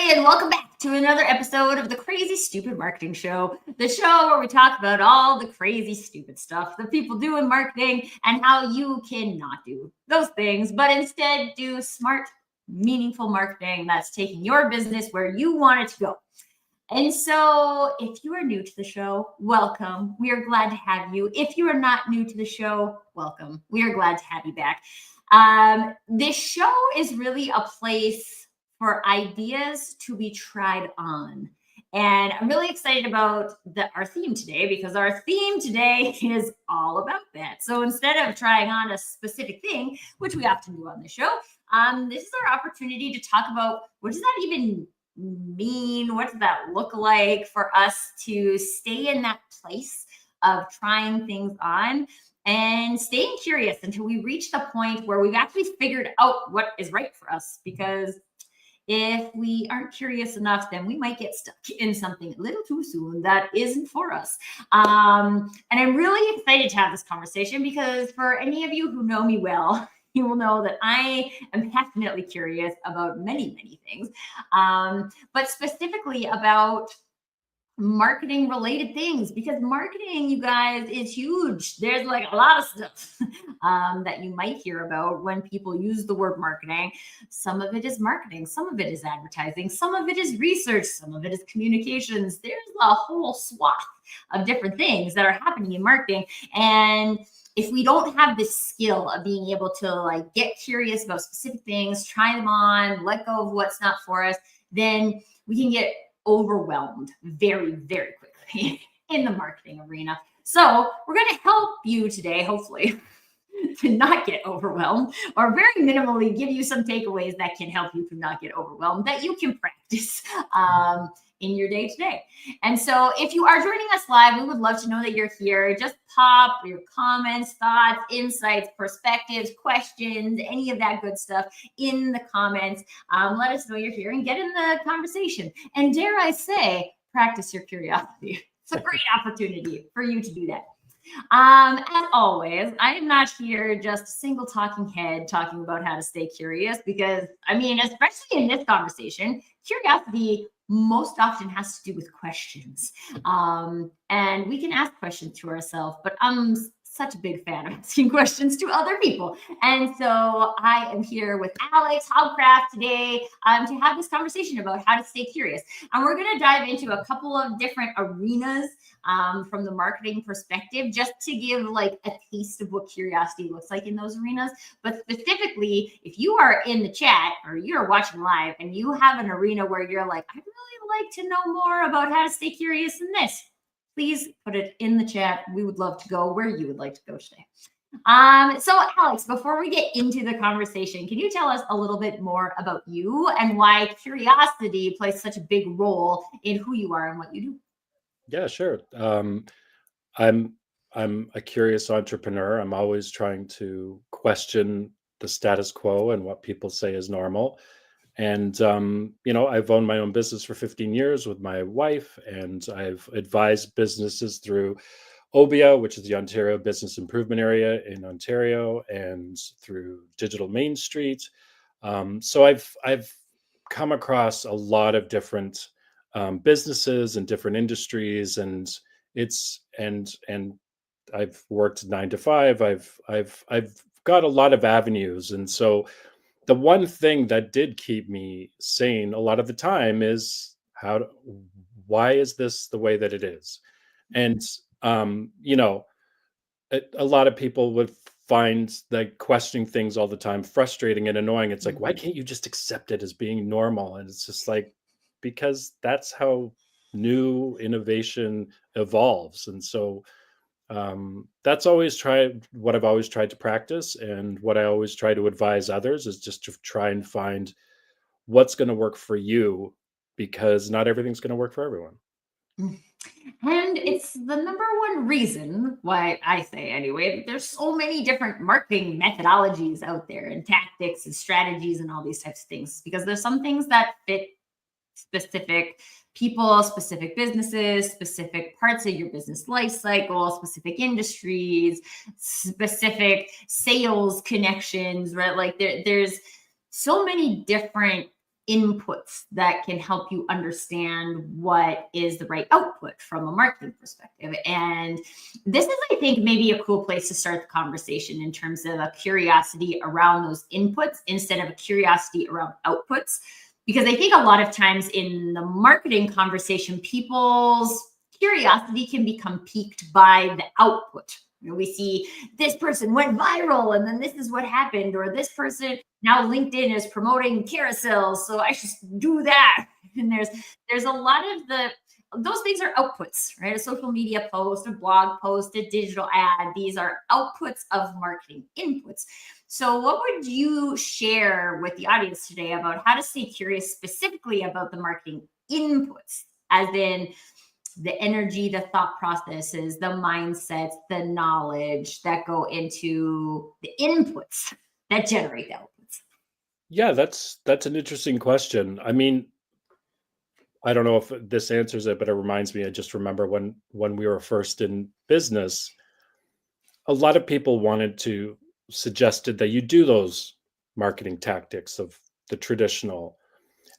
and welcome back to another episode of the Crazy Stupid Marketing Show, the show where we talk about all the crazy stupid stuff that people do in marketing and how you cannot do those things, but instead do smart, meaningful marketing that's taking your business where you want it to go. And so if you are new to the show, welcome. We are glad to have you. If you are not new to the show, welcome. We are glad to have you back. This show is really a place for ideas to be tried on. And I'm really excited about our theme today, because our theme today is all about that. So instead of trying on a specific thing, which we often do on the show, this is our opportunity to talk about, what does that even mean? What does that look like for us to stay in that place of trying things on and staying curious until we reach the point where we've actually figured out what is right for us? Because if we aren't curious enough, then we might get stuck in something a little too soon that isn't for us. And I'm really excited to have this conversation, because for any of you who know me well, you will know that I am passionately curious about many, many things, but specifically about marketing related things, because marketing, you guys, is huge. There's like a lot of stuff that you might hear about when people use the word marketing. Some of it is marketing, some of it is advertising, some of it is research, some of it is communications. There's a whole swath of different things that are happening in marketing. And if we don't have this skill of being able to like get curious about specific things, try them on, let go of what's not for us, then we can get overwhelmed very, very quickly in the marketing arena. So we're going to help you today, hopefully, to not get overwhelmed, or very minimally give you some takeaways that can help you to not get overwhelmed, that you can practice in your day to day. And so if you are joining us live, we would love to know that you're here. Just pop your comments, thoughts, insights, perspectives, questions, any of that good stuff in the comments. Let us know you're here and get in the conversation. And dare I say, practice your curiosity. It's a great opportunity for you to do that. As always, I am not here just a single talking head talking about how to stay curious, because I mean, especially in this conversation, curiosity most often has to do with questions. And we can ask questions to ourselves, but I'm such a big fan of asking questions to other people. And so I am here with Alex Hobcraft today to have this conversation about how to stay curious. And we're going to dive into a couple of different arenas from the marketing perspective, just to give like a taste of what curiosity looks like in those arenas. But specifically, if you are in the chat or you're watching live and you have an arena where you're like, I'd really like to know more about how to stay curious in this, please put it in the chat. We would love to go where you would like to go today. So Alex, before we get into the conversation, can you tell us a little bit more about you and why curiosity plays such a big role in who you are and what you do? Yeah, sure. I'm a curious entrepreneur. I'm always trying to question the status quo and what people say is normal. And, I've owned my own business for 15 years with my wife, and I've advised businesses through OBIA, which is the Ontario Business Improvement Area in Ontario, and through Digital Main Street. So I've come across a lot of different businesses and different industries, and I've worked 9 to 5. I've got a lot of avenues, and so the one thing that did keep me sane a lot of the time is why is this the way that it is? And, a lot of people would find like questioning things all the time frustrating and annoying. It's like, why can't you just accept it as being normal? And it's just like, because that's how new innovation evolves. And so that's what I've always tried to practice, and what I always try to advise others is just to try and find what's going to work for you, because not everything's going to work for everyone. And it's the number one reason why I say, anyway, there's so many different marketing methodologies out there, and tactics and strategies and all these types of things, because there's some things that fit specific people, specific businesses, specific parts of your business life cycle, specific industries, specific sales connections, right? Like there's so many different inputs that can help you understand what is the right output from a marketing perspective. And this is, I think, maybe a cool place to start the conversation in terms of a curiosity around those inputs instead of a curiosity around outputs. Because I think a lot of times in the marketing conversation, people's curiosity can become piqued by the output. We see this person went viral and then this is what happened, or this person now LinkedIn is promoting carousels, so I should do that. And there's a lot of those things are outputs, right? A social media post, a blog post, a digital ad. These are outputs of marketing inputs. So, what would you share with the audience today about how to stay curious specifically about the marketing inputs, as in the energy, the thought processes, the mindsets, the knowledge that go into the inputs that generate the outputs? Yeah, that's an interesting question. I mean, I don't know if this answers it, but it reminds me. I just remember when we were first in business, a lot of people wanted to suggested that you do those marketing tactics of the traditional,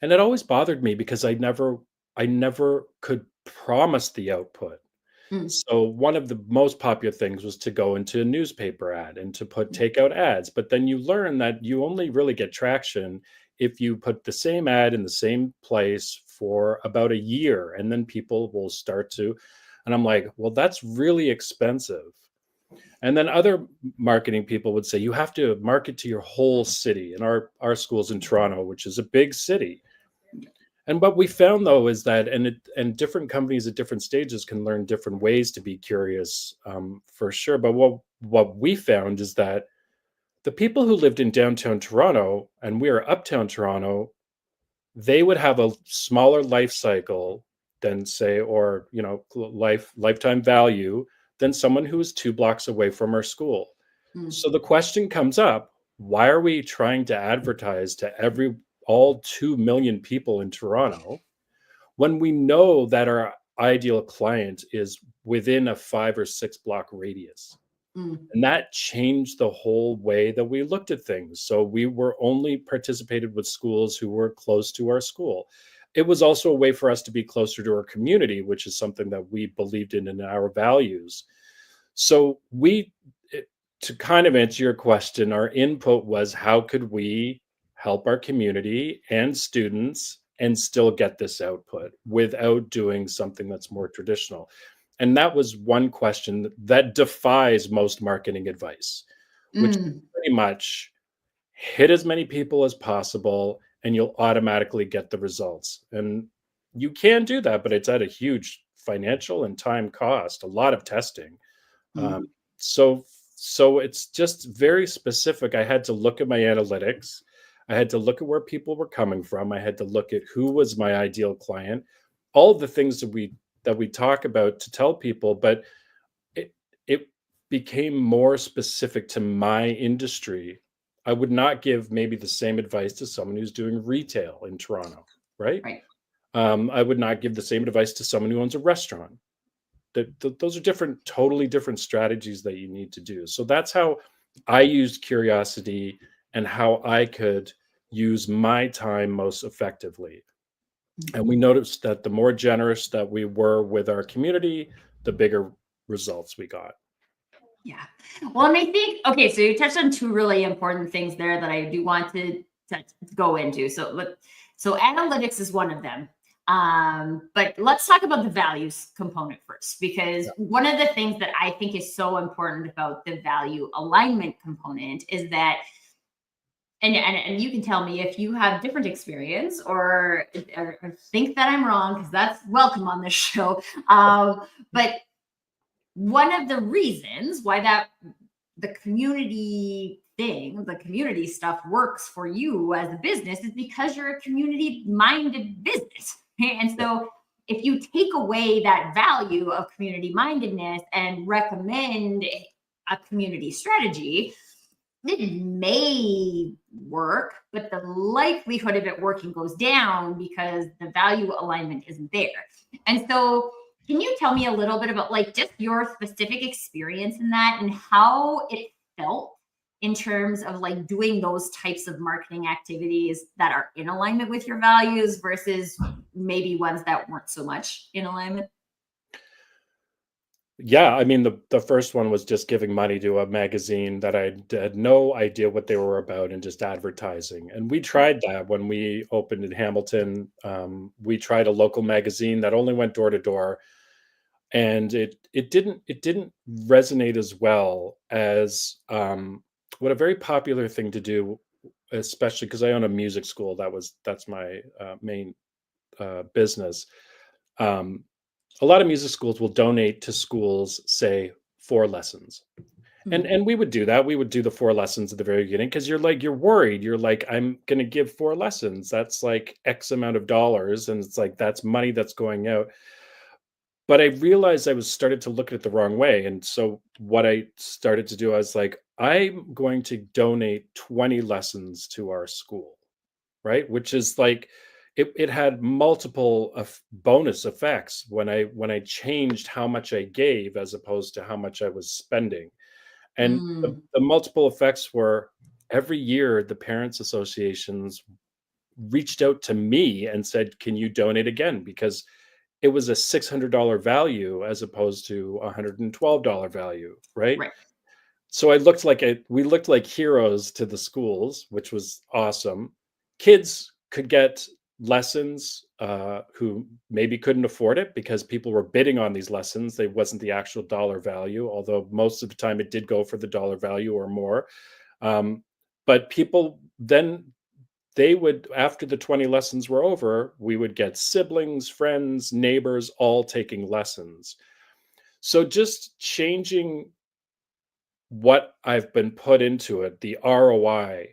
and it always bothered me because I never could promise the output. Mm, So one of the most popular things was to go into a newspaper ad and to put takeout ads. But then you learn that you only really get traction if you put the same ad in the same place for about a year, and then people will start to. And I'm like, well, that's really expensive. And then other marketing people would say you have to market to your whole city. And our school's in Toronto, which is a big city. And what we found though is that, and different companies at different stages can learn different ways to be curious, for sure. But what we found is that the people who lived in downtown Toronto and we are uptown Toronto, they would have a smaller life cycle than say, or lifetime value than someone who is 2 blocks away from our school. mm, So the question comes up, why are we trying to advertise to all 2 million people in Toronto when we know that our ideal client is within a 5 or 6 block radius? mm, And that changed the whole way that we looked at things. So we were only participated with schools who were close to our school. It was also a way for us to be closer to our community, which is something that we believed in our values. So to kind of answer your question, our input was how could we help our community and students and still get this output without doing something that's more traditional? And that was one question that defies most marketing advice, which is mm, pretty much hit as many people as possible and you'll automatically get the results. And you can do that, but it's at a huge financial and time cost, a lot of testing. Um, mm, so so it's just very specific. I had to look at my analytics. I had to look at where people were coming from. I had to look at who was my ideal client. All of the things that we talk about to tell people, but it became more specific to my industry. I would not give maybe the same advice to someone who's doing retail in Toronto, right? right. I would not give the same advice to someone who owns a restaurant. Those are totally different strategies that you need to do. So that's how I used curiosity and how I could use my time most effectively. And we noticed that the more generous that we were with our community, the bigger results we got. Yeah. Well, and I think, okay, so you touched on two really important things there that I do want to go into. So analytics is one of them. But let's talk about the values component first, because Yeah. one of the things that I think is so important about the value alignment component is that, and you can tell me if you have different experience or think that I'm wrong, because that's welcome on this show. But one of the reasons why that the community thing, the community stuff works for you as a business is because you're a community minded business. Okay? And Yeah. so if you take away that value of community mindedness and recommend a community strategy, it may work, but the likelihood of it working goes down because the value alignment isn't there. And so, can you tell me a little bit about like just your specific experience in that and how it felt in terms of like doing those types of marketing activities that are in alignment with your values versus maybe ones that weren't so much in alignment? Yeah, I mean, the first one was just giving money to a magazine that I had no idea what they were about and just advertising. And we tried that when we opened in Hamilton. We tried a local magazine that only went door to door, and it didn't resonate as well as what a very popular thing to do, especially because I own a music school. That's my main business. Um, a lot of music schools will donate to schools, say, 4 lessons. And Mhm. and we would do that. We would do the 4 lessons at the very beginning because you're worried. You're like, I'm gonna give 4 lessons. That's like X amount of dollars. And it's like that's money that's going out. But I realized I was started to look at it the wrong way. And so what I started to do, I was like, I'm going to donate 20 lessons to our school, right? Which is like it had multiple bonus effects when I changed how much I gave as opposed to how much I was spending. And the, Mm, the multiple effects were every year the parents associations reached out to me and said, "Can you donate again?" Because it was a $600 value as opposed to a $112 value, right? right. So we looked like heroes to the schools, which was awesome. Kids could get lessons who maybe couldn't afford it because people were bidding on these lessons. They wasn't the actual dollar value, although most of the time it did go for the dollar value or more. Um, but people then they would, after the 20 lessons were over, we would get siblings, friends, neighbors all taking lessons. So just changing what I've been put into it, the ROI,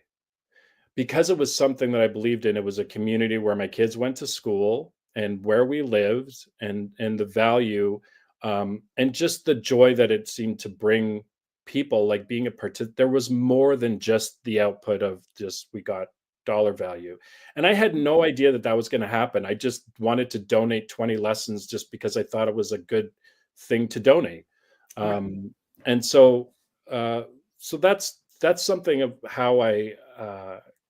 because it was something that I believed in. It was a community where my kids went to school and where we lived, and the value, and just the joy that it seemed to bring people, like being a part. There was more than just the output of just we got dollar value, and I had no idea that that was going to happen. I just wanted to donate 20 lessons just because I thought it was a good thing to donate. Right. um, and so uh, so that's something of how I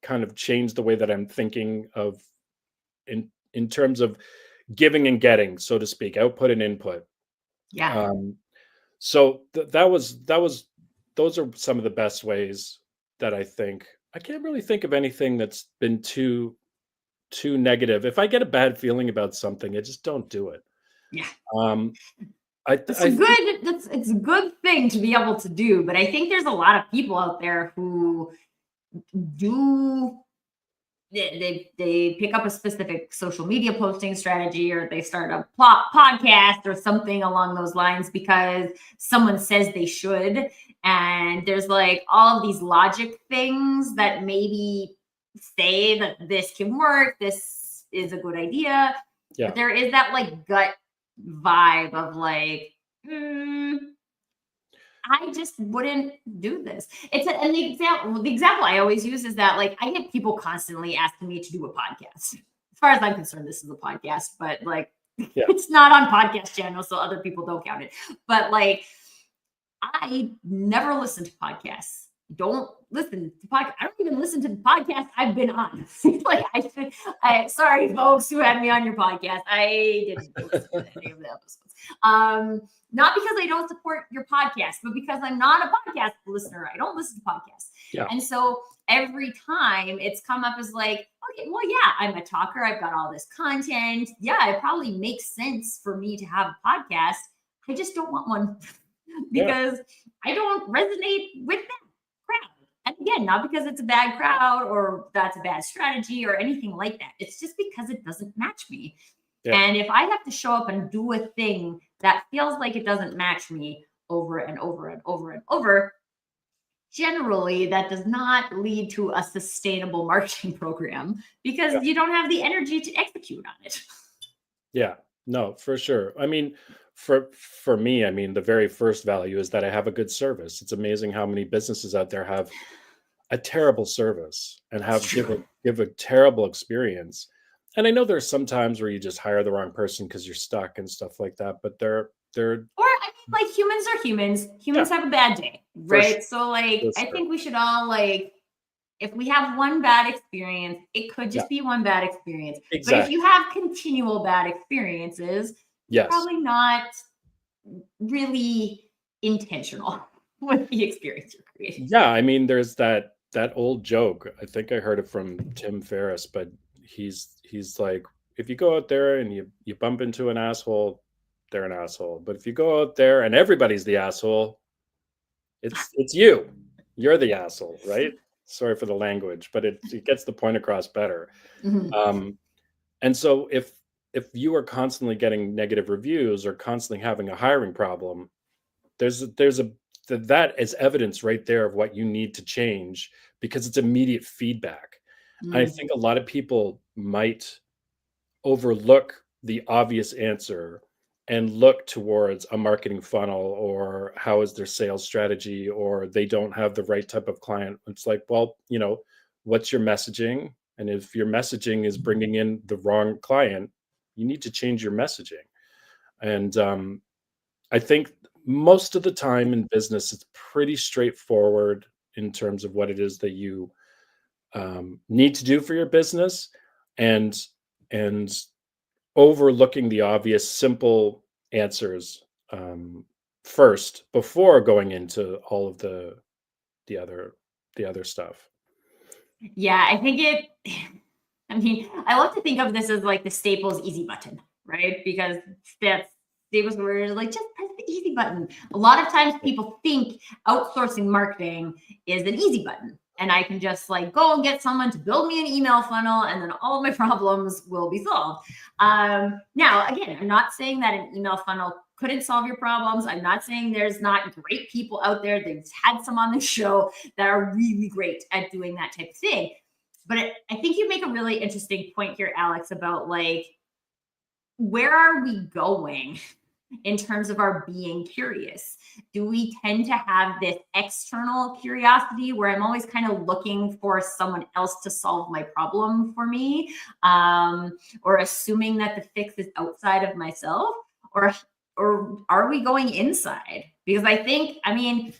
kind of changed the way that I'm thinking of in terms of giving and getting, so to speak, output and input. Yeah. Um, so that was those are some of the best ways that I think. I can't really think of anything that's been too negative. If I get a bad feeling about something, I just don't do it. Yeah. Um, I th- It's a I think good it's a good thing to be able to do, but I think there's a lot of people out there who do they pick up a specific social media posting strategy, or they start a podcast or something along those lines because someone says they should, and there's like all of these logic things that maybe say that this can work, this is a good idea, but yeah, there is that like gut vibe of like, mm, I just wouldn't do this. And the example I always use is that like I get people constantly asking me to do a podcast. As far as I'm concerned, this is a podcast, but like yeah, it's not on podcast channels, so other people don't count it. But like I never listen to podcasts. Don't listen to podcast. I don't even listen to the podcast I've been on. Like sorry, folks who had me on your podcast. I didn't listen to any of the episodes. Not because I don't support your podcast, but because I'm not a podcast listener. I don't listen to podcasts. yeah, And so every time it's come up as like, okay, well, yeah, I'm a talker. I've got all this content. Yeah, it probably makes sense for me to have a podcast. I just don't want one yeah, because I don't resonate with that crowd. And again, not because it's a bad crowd or that's a bad strategy or anything like that. It's just because it doesn't match me. yeah, And if I have to show up and do a thing that feels like it doesn't match me over and over and over and over, generally that does not lead to a sustainable marketing program yeah. because you don't have the energy to execute on it. Yeah, no, for sure. I mean, for me, I mean, the very first value is that I have a good service. It's amazing how many businesses out there have a terrible service and It's have true. give a terrible experience. And I know there's some times where you just hire the wrong person because you're stuck and stuff like that. But they're Or I like humans are humans. Humans Yeah, have a bad day, for sure, right? So like for I sure. think we should all like if we have one bad experience, it could Yeah, just be one bad experience. But if exactly. you have continual bad experiences, you're Yes. probably not really intentional with the experience you're creating. Yeah, I mean, there's that old joke. I think I heard it from Tim Ferriss, but he's like, if you go out there and you bump into an asshole, they're an asshole. But if you go out there and everybody's the asshole, it's you. You're the asshole, right? Sorry for the language, but it gets the point across better. Mhm. Um, and so if you are constantly getting negative reviews or constantly having a hiring problem, there's a that is evidence right there of what you need to change because it's immediate feedback. I Mm. think a lot of people might overlook the obvious answer and look towards a marketing funnel or how is their sales strategy or they don't have the right type of client. It's like, well, what's your messaging? And if your messaging is bringing in the wrong client, you need to change your messaging. And I think most of the time in business, it's pretty straightforward in terms of what it is that you need to do for your business, and and overlooking the obvious, simple answers first before going into all of the other the other stuff. Yeah, I think it I mean, I love to think of this as like the Staples easy button, right? Because that's Staples where you're like, just press the easy button. A lot of times people think outsourcing marketing is an easy button. And I can just like go and get someone to build me an email funnel and then all of my problems will be solved. Now, again, I'm not saying that an email funnel couldn't solve your problems. I'm not saying there's not great people out there. They've had some on the show that are really great at doing that type of thing. But I think you make a really interesting point here, Alex, about like, where are we going in terms of our being curious? Do we tend to have this external curiosity where I'm always kind of looking for someone else to solve my problem for me, or assuming that the fix is outside of myself, or or are we going inside? Because I think, I mean,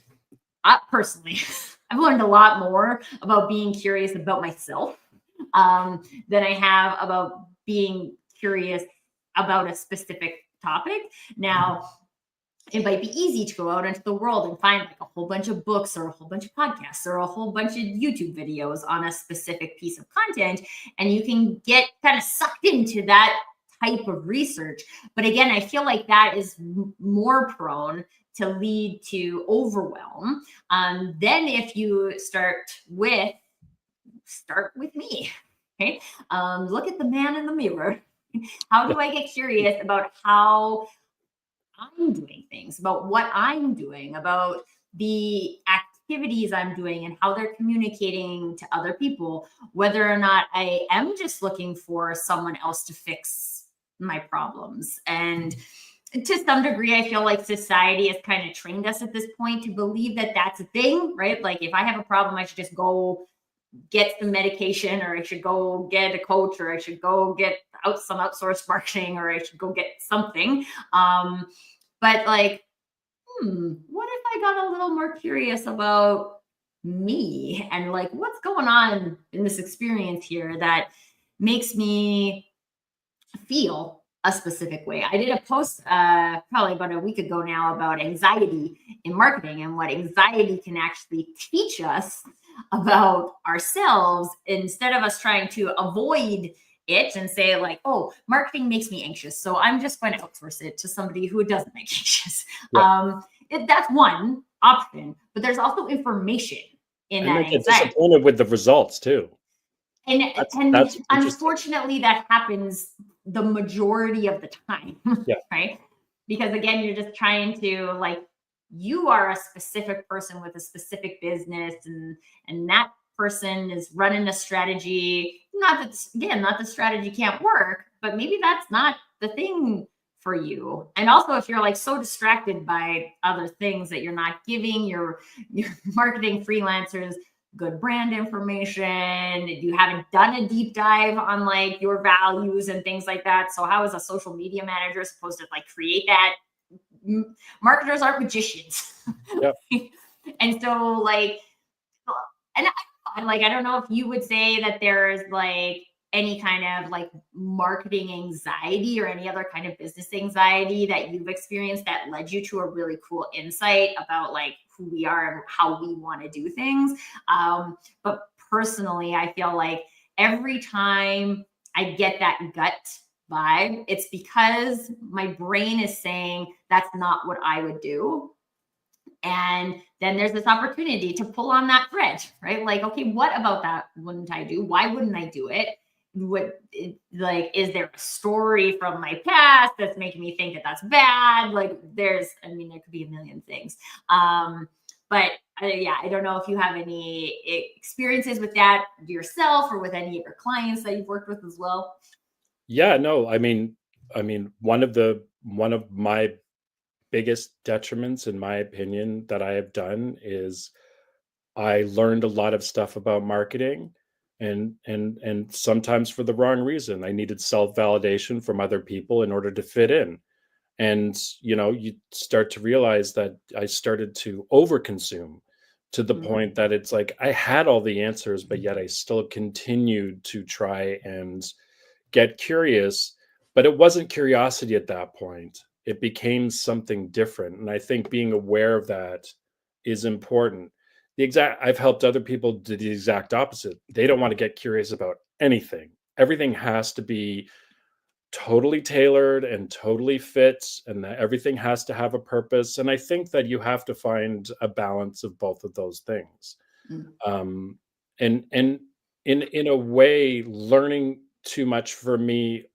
personally, I've learned a lot more about being curious about myself than I have about being curious about a specific topic. Now, it might be easy to go out into the world and find like a whole bunch of books or a whole bunch of podcasts or a whole bunch of YouTube videos on a specific piece of content, and you can get kind of sucked into that type of research. But again, I feel like that is more prone to lead to overwhelm. Then if you start with me. Okay. Look at the man in the mirror. How Yeah. do I get curious about how I'm doing things, about what I'm doing, about the activities I'm doing and how they're communicating to other people, whether or not I am just looking for someone else to fix my problems. And to some degree, I feel like society has kind of trained us at this point to believe that that's a thing, right? Like if I have a problem, I should just go get some medication, or I should go get a coach, or I should go get out some outsourced marketing, or I should go get something. But like, what if I got a little more curious about me and like what's going on in this experience here that makes me feel a specific way? I did a post probably about a week ago now about anxiety in marketing and what anxiety can actually teach us about ourselves instead of us trying to avoid it and say like, oh, marketing makes me anxious, so I'm just going to outsource it to somebody who doesn't make anxious. Yeah. That's one option, but there's also information in And that they get anxiety. disappointed with the results too. and That's and interesting. unfortunately that happens the majority of the time. Yeah. Right? Because again, you're just trying to like, you are a specific person with a specific business, and that person is running a strategy. Not that, again, not the strategy can't work, but maybe that's not the thing for you. And also if you're like so distracted by other things that you're not giving your marketing freelancers good brand information, you haven't done a deep dive on like your values and things like that. So how is a social media manager supposed to like create that marketers aren't magicians. Yep. And so like, and I don't know if you would say that there's like any kind of like marketing anxiety or any other kind of business anxiety that you've experienced that led you to a really cool insight about like who we are and how we want to do things. But personally, I feel like every time I get that gut vibe, it's because my brain is saying that's not what I would do. And then there's this opportunity to pull on that thread, right? Like, okay, what about that wouldn't I do? Why wouldn't I do it? Like, is there a story from my past that's making me think that that's bad? Like, there could be a million things. But yeah, I don't know if you have any experiences with that yourself or with any of your clients that you've worked with as well. Yeah, no, one of my biggest detriments, in my opinion, that I have done is I learned a lot of stuff about marketing, and sometimes for the wrong reason. I needed self-validation from other people in order to fit in. And you start to realize that I started to overconsume to the Mm, point that it's like I had all the answers, but yet I still continued to try and get curious, but it wasn't curiosity at that point. It became something different. And I think being aware of that is important. I've helped other people do the exact opposite. They don't want to get curious about anything. Everything has to be totally tailored and totally fits, and that everything has to have a purpose. And I think that you have to find a balance of both of those things. mm, Um, and in a way, learning too much for me,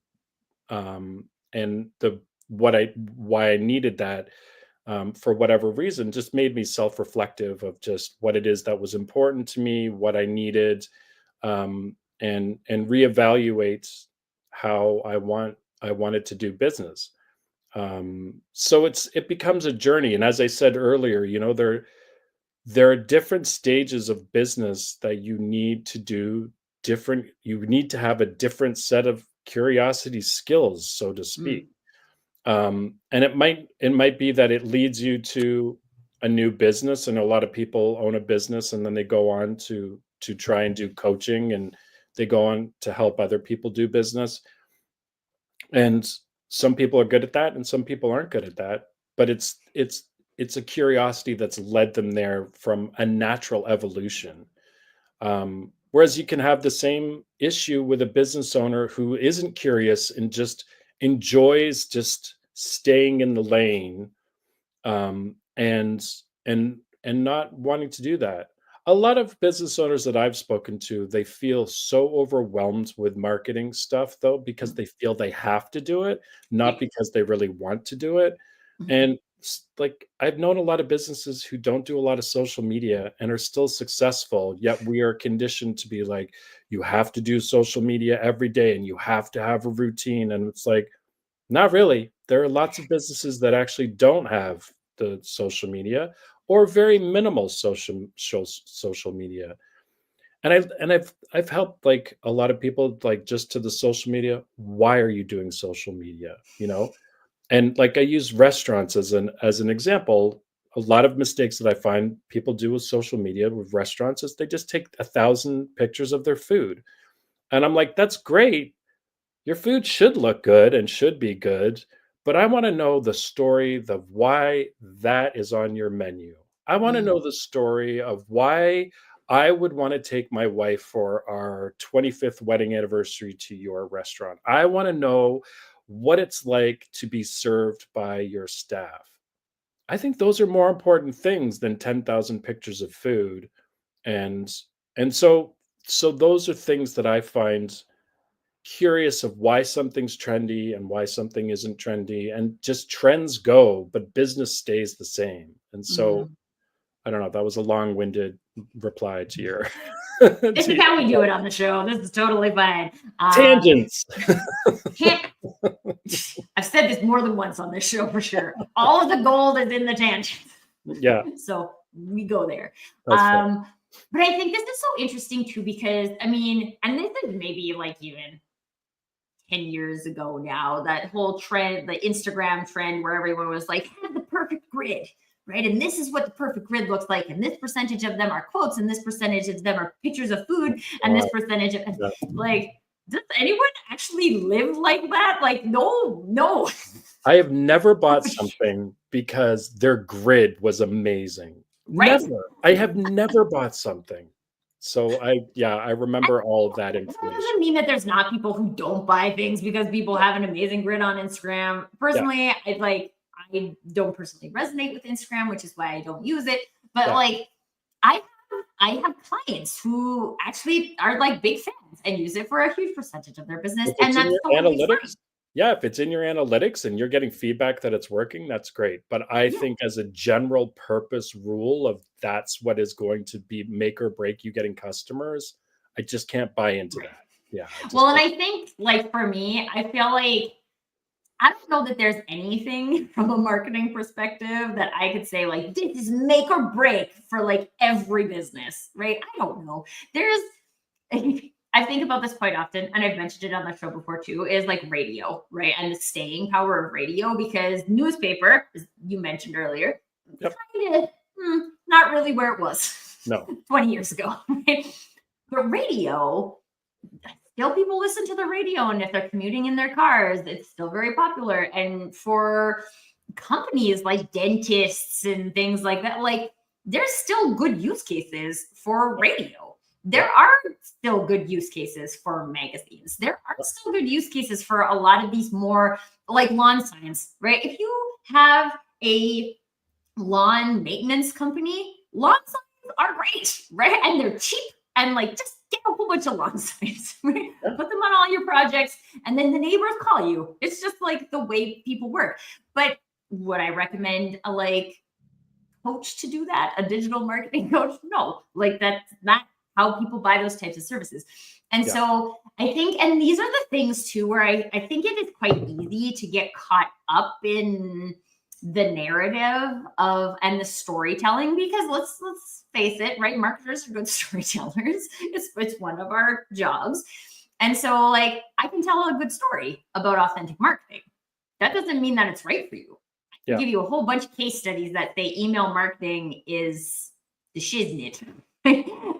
and the what I why I needed that, for whatever reason, just made me self-reflective of just what it is that was important to me, what I needed, and reevaluate how I wanted to do business. So it becomes a journey, and as I said earlier, there are different stages of business that you need to do different. You need to have a different set of curiosity skills, so to speak. mm. And it might be that it leads you to a new business, and a lot of people own a business and then they go on to try and do coaching, and they go on to help other people do business. And some people are good at that and some people aren't good at that, but it's a curiosity that's led them there from a natural evolution. Whereas you can have the same issue with a business owner who isn't curious and just enjoys just staying in the lane, um, and and not wanting to do that. A lot of business owners that I've spoken to, they feel so overwhelmed with marketing stuff, though, because Mm. they feel they have to do it, not Yeah. because they really want to do it. Mhm. And like I've known a lot of businesses who don't do a lot of social media and are still successful, yet we are conditioned to be like, you have to do social media every day and you have to have a routine. And it's like, not really. There are lots of businesses that actually don't have the social media or very minimal social media. And I've helped like a lot of people like just to the social media. Why are you doing social media? And like I use restaurants as an example. A lot of mistakes that I find people do with social media with restaurants is they just take 1,000 pictures of their food. And I'm like, that's great, your food should look good and should be good, but I want to know the story of why that is on your menu. I want to Mm. know the story of why I would want to take my wife for our 25th wedding anniversary to your restaurant. I want to know what it's like to be served by your staff. I think those are more important things than 10,000 pictures of food. And and so those are things that I find curious of why something's trendy and why something isn't trendy, and just trends go but business stays the same. And so Mm. I don't know, that was a long-winded reply to your This to is your how we do it on the show. This is totally fine. tangents. Can't, I've said this more than once on this show for sure. All of the gold is in the tangent. Yeah, So we go there. that's fair. Um, but I think this is so interesting too, because I mean, and this is maybe like even 10 years ago now, that whole trend, the Instagram trend where everyone was like, have the grid, right? And this is what the perfect grid looks like. And this percentage of them are quotes, and this percentage of them are pictures of food, and this percentage of like, does anyone actually live like that? Like, no. I have never bought something because their grid was amazing. Right? Never. I have never bought something. So I remember all of that That information. doesn't mean that there's not people who don't buy things because people have an amazing grid on Instagram. Personally, I don't personally resonate with Instagram, which is why I don't use it. But like, I have clients who actually are like big fans and use it for a huge percentage of their business, and that's totally fine. Yeah, if it's in your analytics and you're getting feedback that it's working, that's great. But I think as a general purpose rule of that's what is going to be make or break you getting customers, I just can't buy into that. Yeah. Well, and I think like for me, I feel like I don't know that there's anything from a marketing perspective that I could say like this is make or break for like every business, right? I don't know. I think about this quite often, and I've mentioned it on the show before too, is like radio, right? And the staying power of radio, because newspaper, as you mentioned earlier, kind of not really where it was 20 years ago, right? But radio, still people listen to the radio, and if they're commuting in their cars, it's still very popular. And for companies like dentists and things like that, like there's still good use cases for radio. There are still good use cases for magazines. There are still good use cases for a lot of these more like lawn signs, right? If you have a lawn maintenance company, lawn signs are great, right? And they're cheap, and like just get a whole bunch of lawn signs, right? Put them on all your projects, and then the neighbors call you. It's just like the way people work. But would I recommend a like coach to do that? A digital marketing coach? No, like that's not how people buy those types of services. And so I think, and these are the things too, where I think it is quite easy to get caught up in the narrative of and the storytelling, because let's face it, right? Marketers are good storytellers. It's one of our jobs. And so like I can tell a good story about authentic marketing. That doesn't mean that it's right for you. I can give you a whole bunch of case studies that say email marketing is the shiznit.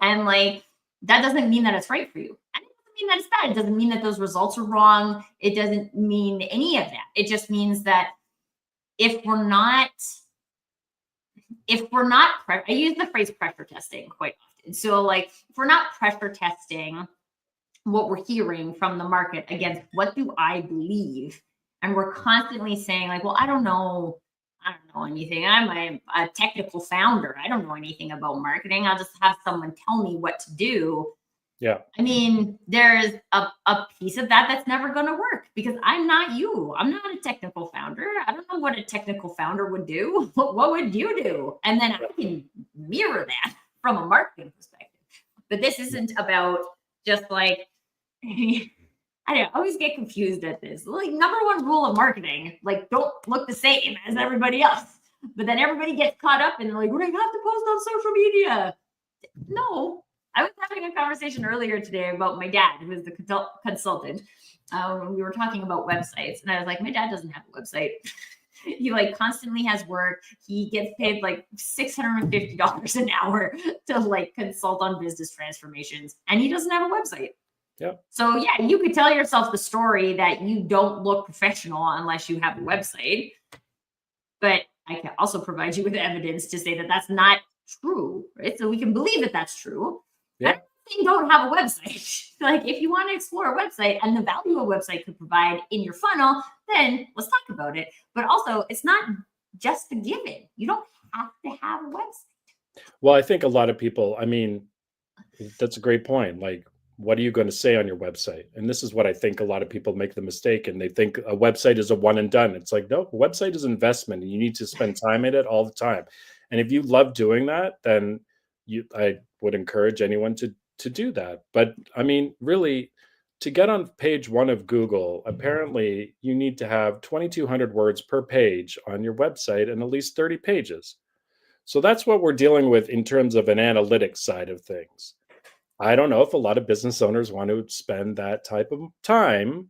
And like that doesn't mean that it's right for you. And it doesn't mean that it's bad. It doesn't mean that those results are wrong. It doesn't mean any of that. It just means that if we're not, I use the phrase pressure testing quite often. So like if we're not pressure testing what we're hearing from the market against what do I believe, and we're constantly saying like, well, I don't know anything. I'm a technical founder. I don't know anything about marketing. I'll just have someone tell me what to do. Yeah. I mean, there's a piece of that that's never going to work because I'm not you. I'm not a technical founder. I don't know what a technical founder would do. What would you do? And then I can mirror that from a marketing perspective. But this isn't about just like, I always get confused at this. Like number one rule of marketing, like don't look the same as everybody else. But then everybody gets caught up in like, we have to post on social media. No, I was having a conversation earlier today about my dad, who is the consultant. We were talking about websites, and I was like, my dad doesn't have a website. He like constantly has work. He gets paid like $650 an hour to like consult on business transformations, and he doesn't have a website. Yeah. So yeah, you could tell yourself the story that you don't look professional unless you have a website. But I can also provide you with evidence to say that that's not true, right? So we can believe that that's true. Yeah. You don't have a website. Like if you want to explore a website and the value a website could provide in your funnel, then let's talk about it. But also, it's not just a given. You don't have to have a website. Well, I think a lot of people, I mean, that's a great point. Like, what are you going to say on your website? And this is what I think a lot of people make the mistake, and they think a website is a one and done. It's like, no, a website is investment, and you need to spend time in it all the time. And if you love doing that, then I would encourage anyone to do that. But I mean, really, to get on page 1 of Google, apparently you need to have 2,200 words per page on your website and at least 30 pages. So that's what we're dealing with in terms of an analytics side of things. I don't know if a lot of business owners want to spend that type of time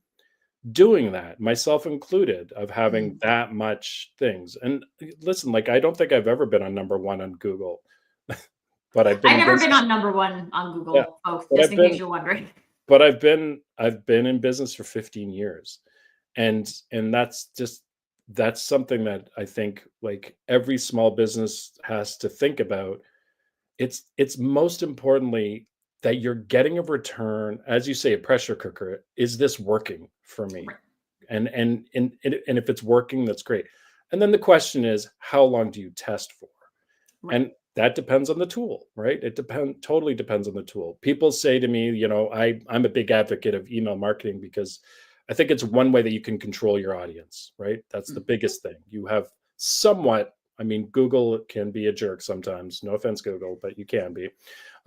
doing that, myself included, of having that much things. And listen, like, I don't think I've ever been on number one on Google, but I've been I've in never been business. on number one on Yeah, Google, folks, but just I've in case been, you're wondering. but I've been in business for 15 years. And that's something that I think, like, every small business has to think about. It's most importantly that you're getting a return, as you say, a pressure cooker. Is this working for me? Right. And if it's working, that's great. And then the question is, how long do you test for? Right. And that depends on the tool, right? It totally depends on the tool. People say to me, I'm a big advocate of email marketing because I think it's one way that you can control your audience, right? That's the Mm. biggest thing. You have somewhat, I mean, Google can be a jerk sometimes. No offense, Google, but you can be.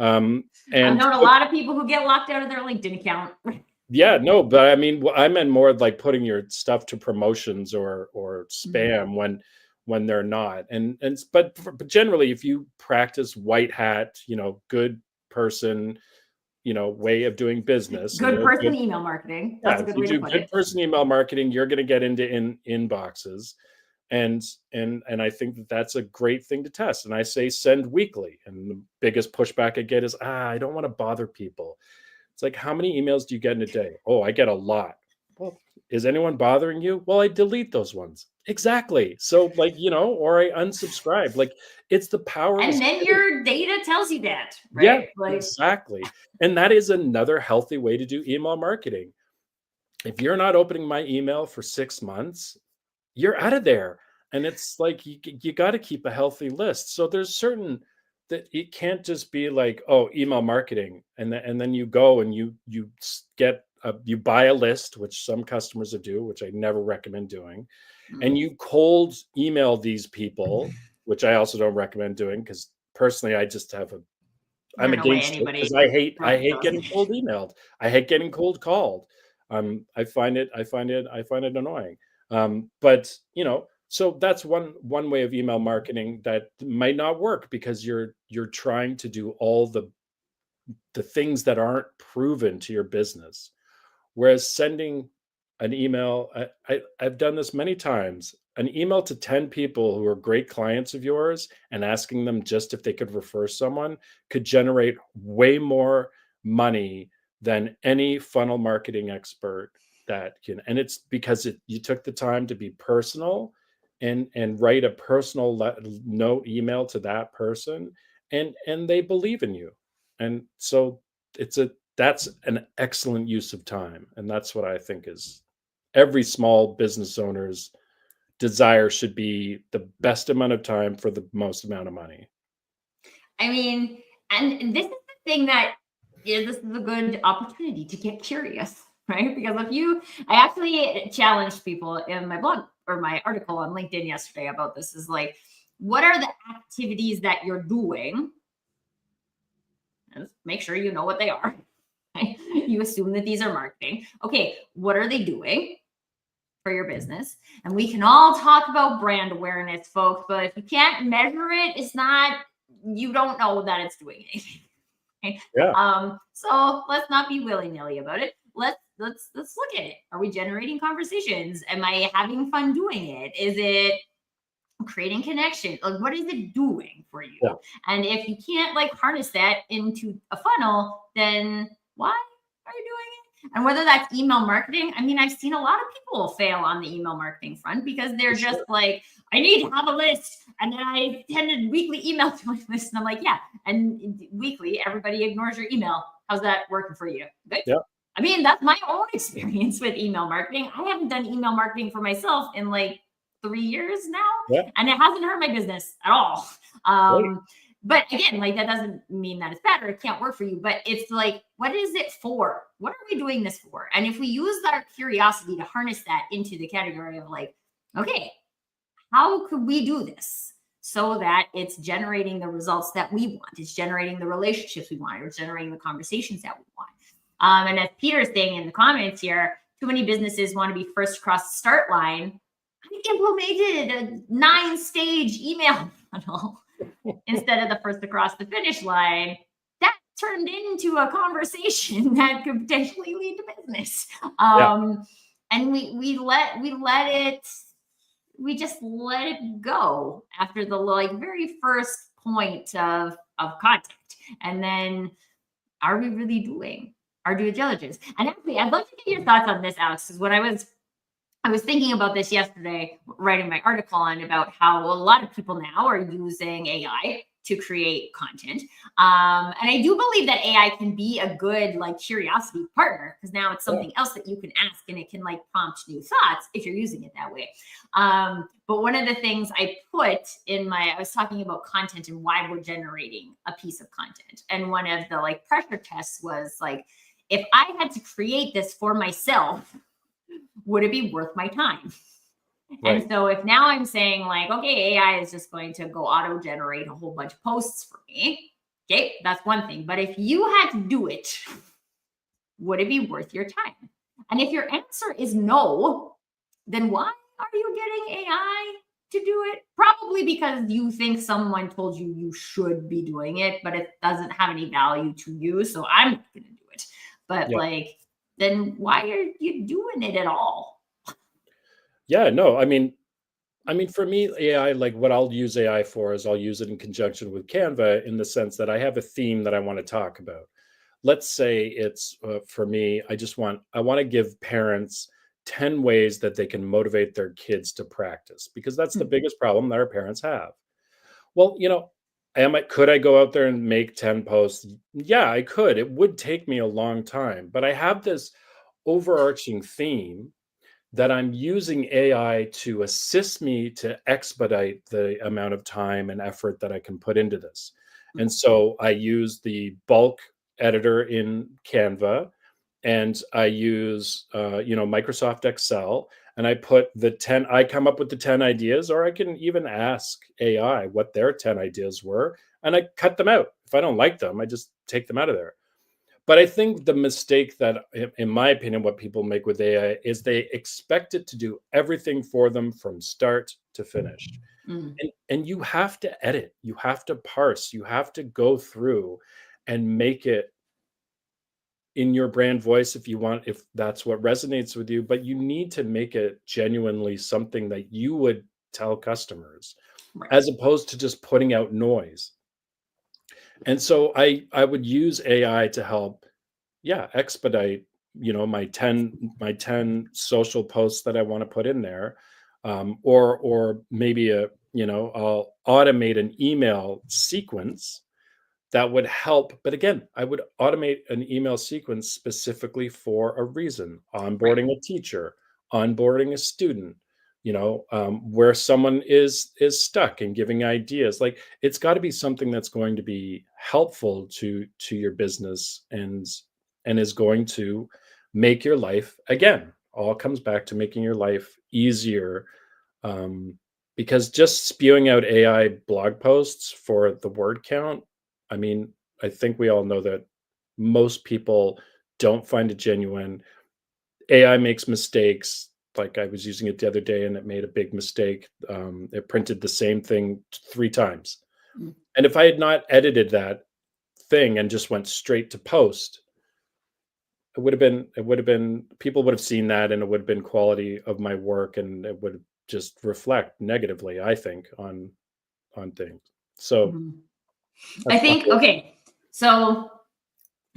I've And known a lot of people who get locked out of their LinkedIn account. yeah, no, but I mean, I meant more like putting your stuff to promotions or Mhm. spam when th're not. But generally, if you practice white hat, good person, way of doing business, and Good you're a person good, email marketing. yeah, That's a if good you way to do put good it. person email marketing, you're going to get into inboxes. And I think that that's a great thing to test. And I say send weekly. And the biggest pushback I get is, I don't want to bother people. It's like, how many emails do you get in a day? Oh, I get a lot. Well, is anyone bothering you? Well, I delete those ones. Exactly. So, like, or I unsubscribe. Like, it's the power And is then hidden. your data tells you that, Yeah, right? Like, exactly. And that is another healthy way to do email marketing. If you're not opening my email for 6 months, you're out of there. And it's like you got to keep a healthy list. So there's certain that it can't just be like, oh, email marketing, and then you go and you buy a list, which some customers do, which I never recommend doing, and mm, you cold email these people, which I also don't recommend doing because personally I just have a I'm there's no way against it anybody because I hate does getting it. cold emailed. I hate getting cold called. I find it annoying. But so that's one way of email marketing that might not work because you're trying to do all the things that aren't proven to your business. Whereas sending an email, I've done this many times, an email to 10 people who are great clients of yours and asking them just if they could refer someone could generate way more money than any funnel marketing expert that can. And it's because you took the time to be personal and write a personal note email to that person, and they believe in you. And so that's an excellent use of time. And that's what I think is every small business owner's desire should be the best amount of time for the most amount of money. I mean, and this is the thing that this is a good opportunity to get curious, right? Because I actually challenged people in my blog or my article on LinkedIn yesterday about this is like, what are the activities that you're doing? And make sure you know what they are. Right? You assume that these are marketing. Okay, what are they doing for your business? And we can all talk about brand awareness, folks, but if you can't measure it, you don't know that it's doing anything. Okay? Yeah. So let's not be willy-nilly about it. Let's look at it. Are we generating conversations? Am I having fun doing it? Is it creating connection? Like, what is it doing for you? Yeah. And if you can't like harness that into a funnel, then why are you doing it? And whether that's email marketing, I mean, I've seen a lot of people fail on the email marketing front because they're For just sure. like, I need to have a list. And then I send a weekly email to my list. And I'm like, yeah. And weekly, everybody ignores your email. How's that working for you? Good. Yeah. I mean, that's my own experience with email marketing. I haven't done email marketing for myself in like 3 years now, Yeah. and it hasn't hurt my business at all. Right. But again, like that doesn't mean that it's bad or it can't work for you. But it's like, what is it for? What are we doing this for? And if we use our curiosity to harness that into the category of like, okay, how could we do this so that it's generating the results that we want? It's generating the relationships we want, or it's generating the conversations that we want. And as Peter's saying in the comments here, too many businesses want to be first across the start line. I implemented a 9-stage email funnel instead of the first across the finish line. That turned into a conversation that could potentially lead to business. Yeah. and we just let it go after the like very first point of contact. And then are we really doing our due diligence? And actually, I'd love to get your thoughts on this, Alex, because when I was thinking about this yesterday, writing my article on about how a lot of people now are using AI to create content. And I do believe that AI can be a good like curiosity partner, because now it's something else that you can ask and it can like prompt new thoughts if you're using it that way. But one of the things I was talking about content and why we're generating a piece of content. And one of the like pressure tests was like, if I had to create this for myself, would it be worth my time? Right. And so if now I'm saying like, okay, AI is just going to go auto generate a whole bunch of posts for me. Okay, that's one thing. But if you had to do it, would it be worth your time? And if your answer is no, then why are you getting AI to do it? Probably because you think someone told you you should be doing it, but it doesn't have any value to you. So I'm not going to do it. But Yeah. like, then why are you doing it at all? Yeah. No, I mean, for me, AI, like what I'll use AI for is I'll use it in conjunction with Canva in the sense that I have a theme that I want to talk about. Let's say it's for me, I want to give parents 10 ways that they can motivate their kids to practice, because that's the Hmm. biggest problem that our parents have. Well, could I go out there and make 10 posts? Yeah, I could. It would take me a long time, but I have this overarching theme that I'm using AI to assist me to expedite the amount of time and effort that I can put into this. And so I use the bulk editor in Canva, and I use Microsoft Excel, and I come up with the 10 ideas, or I can even ask AI what their 10 ideas were, and I cut them out. If I don't like them, I just take them out of there. But I think the mistake that, in my opinion, what people make with AI is they expect it to do everything for them from start to finish. Mm. And you have to edit, you have to parse, you have to go through and make it in your brand voice if that's what resonates with you, but you need to make it genuinely something that you would tell customers, Right. as opposed to just putting out noise. And so I would use AI to help, yeah, expedite, my 10 social posts that I want to put in there. Or maybe I'll automate an email sequence that would help. But again, I would automate an email sequence specifically for a reason: Right. onboarding a teacher, onboarding a student, where someone is stuck and giving ideas. Like, it's got to be something that's going to be helpful to your business, and is going to make your life, again, all comes back to making your life easier. um, because just spewing out AI blog posts for the word count, I mean, I think we all know that most people don't find it genuine. AI makes mistakes. Like, I was using it the other day and it made a big mistake. It printed the same thing 3 times. Mm. And if I had not edited that thing and just went straight to post, people would have seen that, and it would have been quality of my work, and it would just reflect negatively, I think, on things. So Mhm. I that's my think, okay, so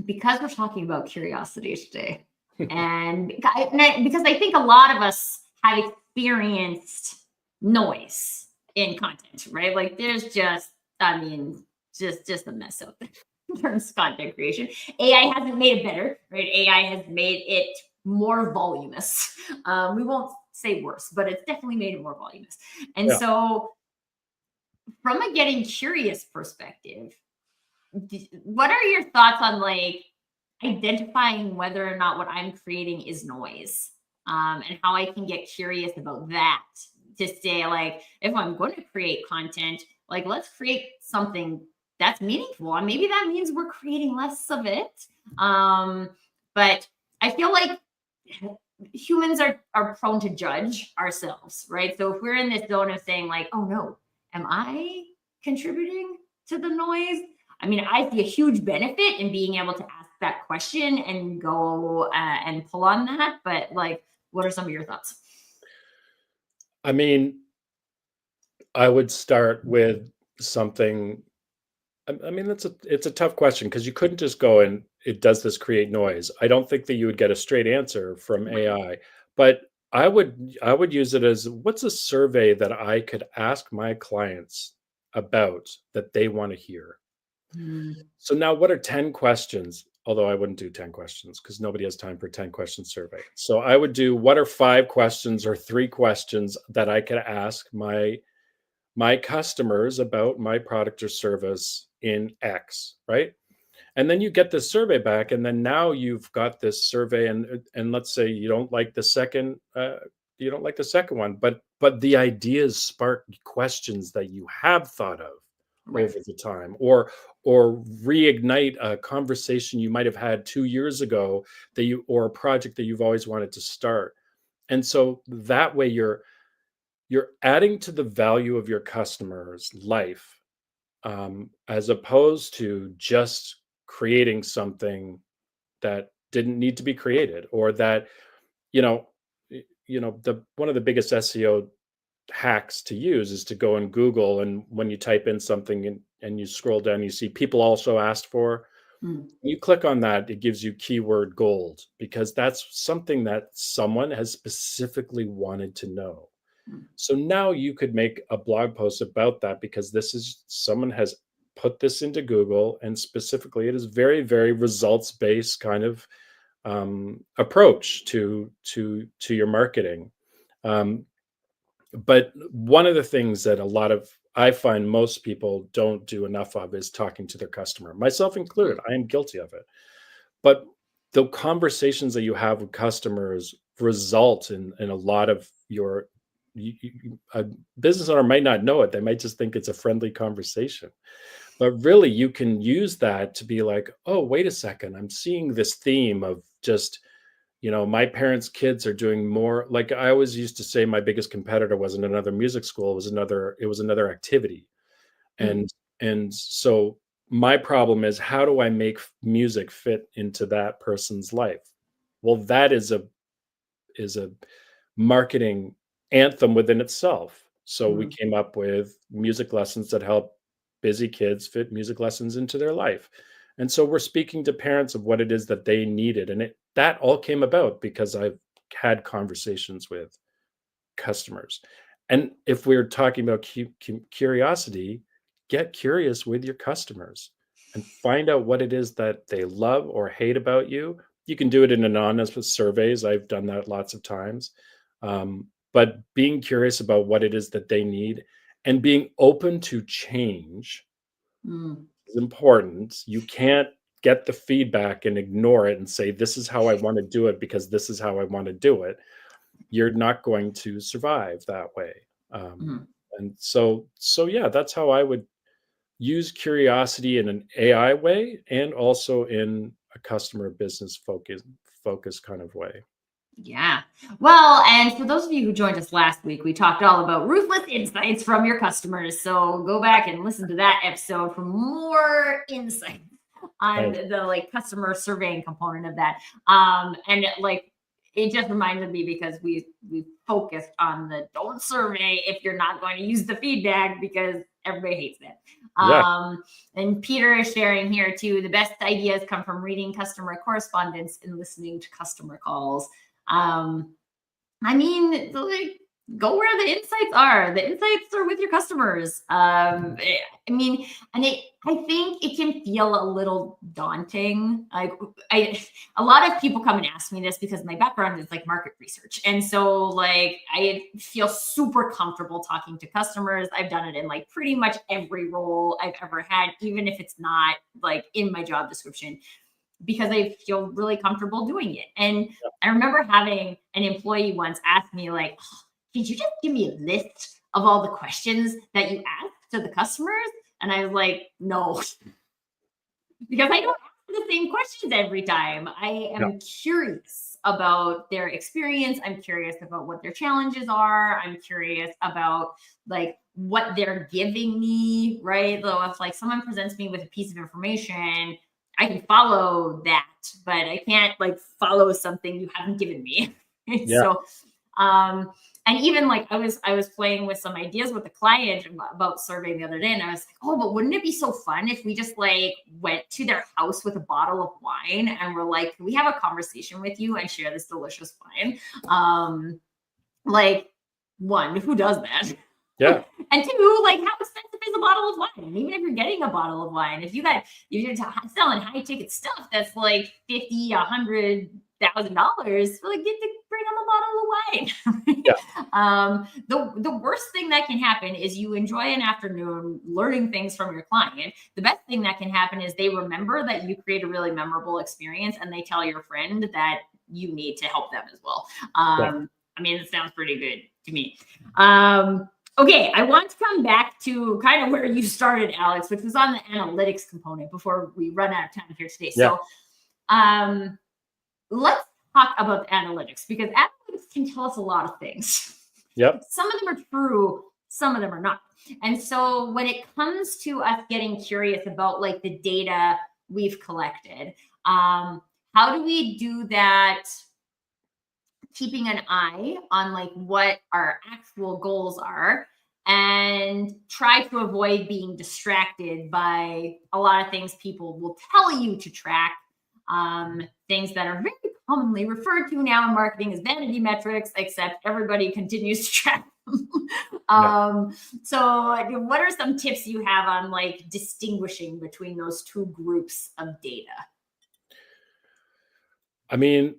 because we're talking about curiosity today, and because I think a lot of us have experienced noise in content, right? Like there's just, I mean, just a mess out there in terms of content creation. AI hasn't made it better, right? AI has made it more voluminous. We won't say worse, but it's definitely made it more voluminous. And Yeah. so, from a getting curious perspective, what are your thoughts on like identifying whether or not what I'm creating is noise, and how I can get curious about that to say like if I'm going to create content, like let's create something that's meaningful, and maybe that means we're creating less of it. Um, but I feel like humans are prone to judge ourselves, right? So if we're in this zone of saying like, oh no, am I contributing to the noise? I mean, I see a huge benefit in being able to ask that question and go and pull on that. But like, What are some of your thoughts? I mean, I would start with something. I mean, it's a tough question because you couldn't just go and it does this create noise. I don't think that you would get a straight answer from Right. AI, but I would use it as what's a survey that I could ask my clients about that they want to hear. Mm, So now what are 10 questions? Although I wouldn't do 10 questions because nobody has time for 10 question survey. So I would do what are 5 questions or 3 questions that I could ask my customers about my product or service in X, right? And then you get this survey back, and then now you've got this survey, and let's say you don't like the second one, but the ideas spark questions that you have thought of right. over the time, or reignite a conversation you might have had 2 years ago or a project that you've always wanted to start. And so that way you're adding to the value of your customer's life, as opposed to just creating something that didn't need to be created, or that you know the one of the biggest SEO hacks to use is to go in Google, and when you type in something and you scroll down, you see people also asked for. Mm, You click on that, it gives you keyword gold because that's something that someone has specifically wanted to know. mm, So now you could make a blog post about that because this is someone has put this into Google, and specifically it is very, very results based kind of approach to your marketing. Um, but one of the things that I find most people don't do enough of is talking to their customer, myself included. mm, I am guilty of it. But the conversations that you have with customers result in a lot of a business owner might not know it. They might just think it's a friendly conversation. But really, you can use that to be like, oh, wait a second. I'm seeing this theme of just, my parents' kids are doing more. Like I always used to say, my biggest competitor wasn't another music school, it was another activity. mm, And so my problem is, how do I make music fit into that person's life? Well, that is a marketing anthem within itself. So we mm, came up with music lessons that help busy kids fit music lessons into their life. And so we're speaking to parents of what it is that they needed, and that all came about because I've had conversations with customers. And if we're talking about curiosity, get curious with your customers and find out what it is that they love or hate about you. You can do it in anonymous surveys. I've done that lots of times. But being curious about what it is that they need and being open to change mm, is important. You can't get the feedback and ignore it and say, this is how I want to do it because this is how I want to do it. You're not going to survive that way. Um, mm. and so yeah, that's how I would use curiosity in an AI way and also in a customer business focus kind of way. Yeah. Well, and for those of you who joined us last week, we talked all about ruthless insights from your customers. So go back and listen to that episode for more insight on Right. the like customer surveying component of that. And like it just reminded me because we focused on the don't survey if you're not going to use the feedback because everybody hates that. Yeah. And Peter is sharing here too. The best ideas come from reading customer correspondence and listening to customer calls. um, I mean, like, go where the insights are. The insights are with your customers. I mean, and I think it can feel a little daunting. A lot of people come and ask me this because my background is like market research, and so like I feel super comfortable talking to customers. I've done it in like pretty much every role I've ever had, even if it's not like in my job description because I feel really comfortable doing it. And I remember having an employee once ask me, like, "Oh, could you just give me a list of all the questions that you ask to the customers?" And I was like, no, because I don't ask the same questions every time. I Yeah. am curious about their experience. I'm curious about what their challenges are. I'm curious about like what they're giving me, right? Though if like someone presents me with a piece of information, I can follow that, but I can't like follow something you haven't given me. Yeah. So, um, and even like I was playing with some ideas with the client about survey the other day, and I was like, oh, but wouldn't it be so fun if we just like went to their house with a bottle of wine and we're like, can we have a conversation with you and share this delicious wine? Like, one, who does that? Yeah. And two, like, how expensive is a bottle of wine? And even if you're getting a bottle of wine, if you're selling high ticket stuff that's like 50, $100,000, like, get to bring them a bottle of wine. Yeah. The worst thing that can happen is you enjoy an afternoon learning things from your client. The best thing that can happen is they remember that you create a really memorable experience, and they tell your friend that you need to help them as well. Yeah. I mean, it sounds pretty good to me. Okay, I want to come back to kind of where you started, Alex, which was on the analytics component before we run out of time here today. Yeah. So let's talk about the analytics, because analytics can tell us a lot of things. Yep. Some of them are true, some of them are not. And so when it comes to us getting curious about like the data we've collected, how do we do that keeping an eye on like what our actual goals are, and try to avoid being distracted by a lot of things people will tell you to track, things that are very commonly referred to now in marketing as vanity metrics, except everybody continues to track them. Yeah. So what are some tips you have on like distinguishing between those two groups of data? I mean,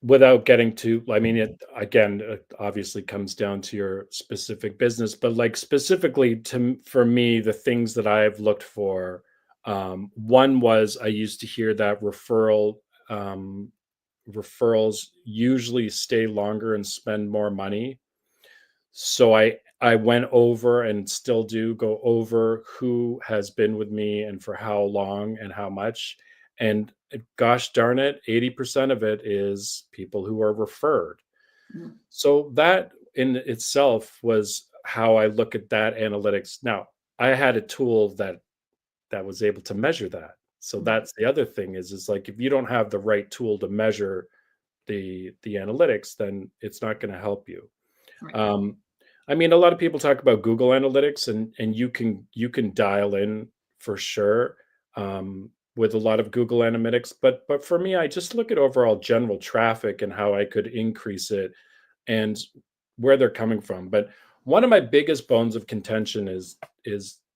without getting to, I mean, it again, it obviously comes down to your specific business, but like specifically for me, the things that I've looked for, one was I used to hear that um, referrals usually stay longer and spend more money. So I went over and still do go over who has been with me and for how long and how much. And gosh darn it, 80% of it is people who are referred. Mm, So that in itself was how I look at that analytics. Now, I had a tool that was able to measure that. So mm, that's the other thing is like if you don't have the right tool to measure the analytics, then it's not going to help you. right. Um, I mean, a lot of people talk about Google Analytics, and you can dial in for sure with a lot of Google Analytics. But for me, I just look at overall general traffic and how I could increase it and where they're coming from. But one of my biggest bones of contention is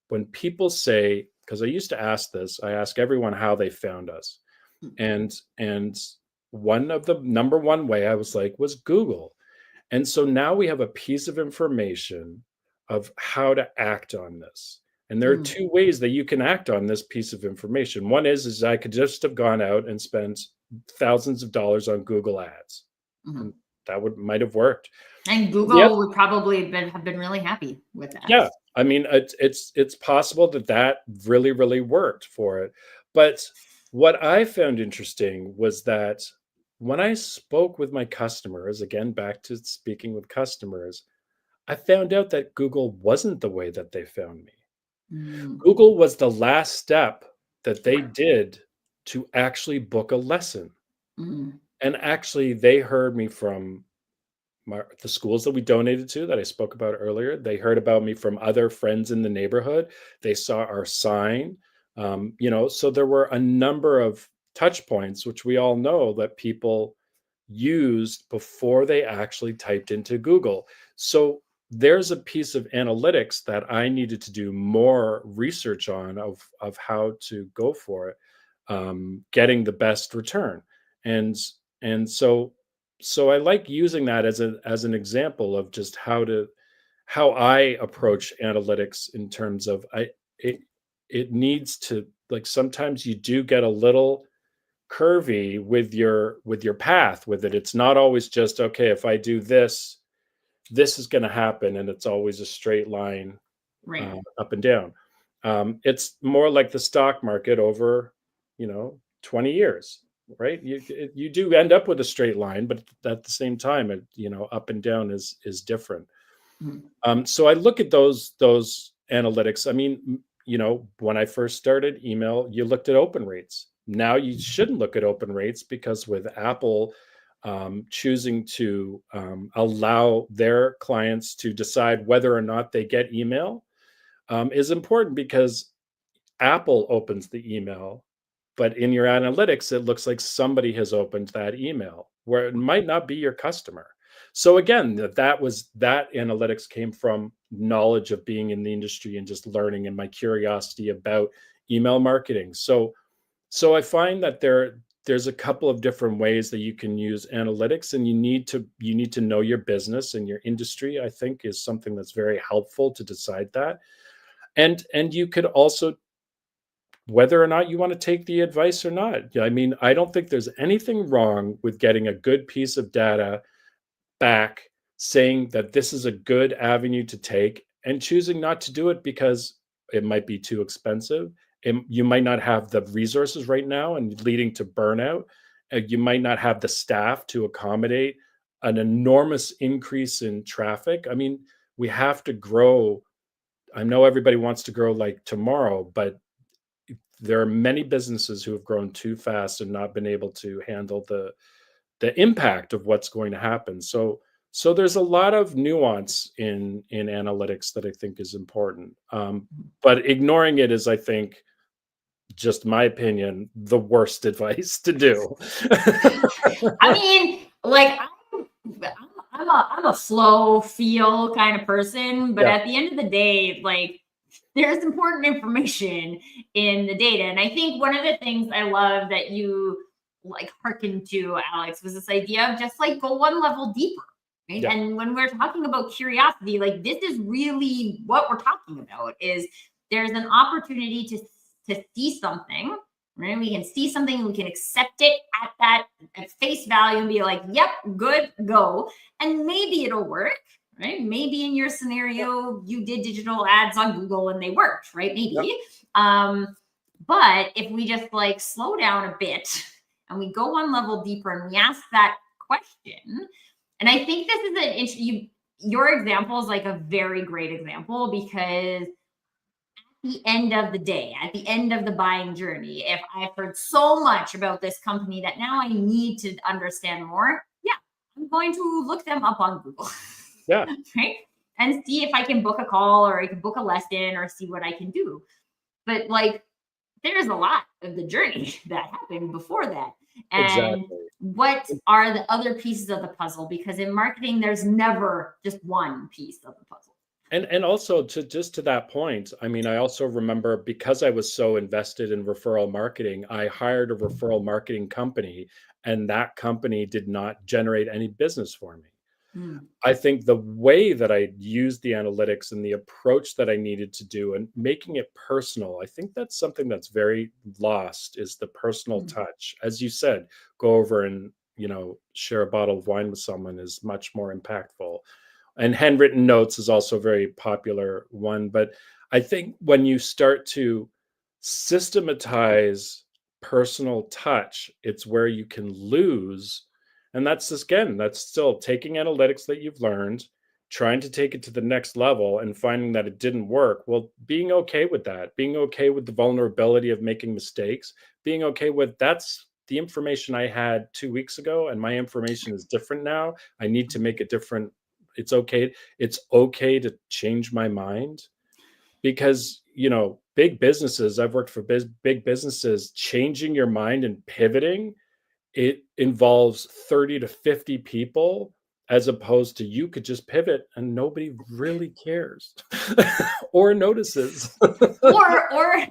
when people say, because I used to ask this, I ask everyone how they found us, Mm, and one of the number one way I was like was Google. And so now we have a piece of information of how to act on this. And there are mm, two ways that you can act on this piece of information. One is I could just have gone out and spent thousands of dollars on Google ads, mhm. and that would might have worked. And Yep. Google would probably have been really happy with that. Yeah. I mean, it's possible that that really really worked for it. But what I found interesting was that when I spoke with my customers, again back to speaking with customers, I found out that Google wasn't the way that they found me. Mm, Google was the last step that they right. did to actually book a lesson. Mm, And actually, they heard me from the schools that we donated to that I spoke about earlier. They heard about me from other friends in the neighborhood. They saw our sign. So there were a number of touch points, which we all know that people used before they actually typed into Google. So there's a piece of analytics that I needed to do more research on of how to go for it, getting the best return. And and so I like using that as an example of just how I approach analytics in terms of it it needs to, like, sometimes you do get a little curvy with your path with it. It's not always just, okay, if I do this, this is going to happen, and it's always a straight line right. up and down. It's more like the stock market over 20 years, right? You do end up with a straight line, but at the same time, up and down is different. Mm, So I look at those analytics. I mean, when I first started email, you looked at open rates. Now you shouldn't look at open rates because with Apple, choosing to allow their clients to decide whether or not they get email is important, because Apple opens the email, but in your analytics, it looks like somebody has opened that email where it might not be your customer. So again, that analytics came from knowledge of being in the industry and just learning, and my curiosity about email marketing. So I find that there's a couple of different ways that you can use analytics, and you need to know your business and your industry, I think, is something that's very helpful to decide that. And you could also, whether or not you want to take the advice or not. I mean, I don't think there's anything wrong with getting a good piece of data back, saying that this is a good avenue to take, and choosing not to do it because it might be too expensive. You might not have the resources right now, and leading to burnout. You might not have the staff to accommodate an enormous increase in traffic. I mean, we have to grow. I know everybody wants to grow like tomorrow, but there are many businesses who have grown too fast and not been able to handle the impact of what's going to happen. So there's a lot of nuance in analytics that I think is important. But ignoring it is, I think, just my opinion, the worst advice to do. I mean, like I'm a flow feel kind of person, but Yeah, at the end of the day, like there's important information in the data. And I think one of the things I love that you like hearkened to, Alex, was this idea of just like go one level deeper. Right. yeah, And when we're talking about curiosity, like this is really what we're talking about is there's an opportunity to see something, right? We can see something and we can accept it at that at face value and be like, yep, good, go. And maybe it'll work, right? Maybe in your scenario, you did digital ads on Google and they worked, right? yeah, Maybe. But if we just like slow down a bit and we go one level deeper and we ask that question, and I think this is your example is like a very great example because the end of the day, at the end of the buying journey, if I've heard so much about this company that now I need to understand more, yeah, I'm going to look them up on Google, yeah. right? And see if I can book a call or I can book a lesson or see what I can do. But like, there's a lot of the journey that happened before that. And Exactly. what are the other pieces of the puzzle? Because in marketing, there's never just one piece of the puzzle. And also, to that point, I mean, I also remember, because I was so invested in referral marketing, I hired a referral marketing company, and that company did not generate any business for me. Mm, I think the way that I used the analytics and the approach that I needed to do, and making it personal, I think that's something that's very lost, is the personal mm, touch. As you said, go over and, share a bottle of wine with someone is much more impactful. And handwritten notes is also a very popular one. But I think when you start to systematize personal touch, it's where you can lose. And that's just, again, that's still taking analytics that you've learned, trying to take it to the next level and finding that it didn't work. Well, being okay with that, being okay with the vulnerability of making mistakes, being okay with, that's the information I had 2 weeks ago, and my information is different now. I need to make a different. It's okay. It's okay to change my mind, because big businesses, I've worked for big businesses, changing your mind and pivoting, it involves 30 to 50 people, as opposed to you could just pivot and nobody really cares or notices. or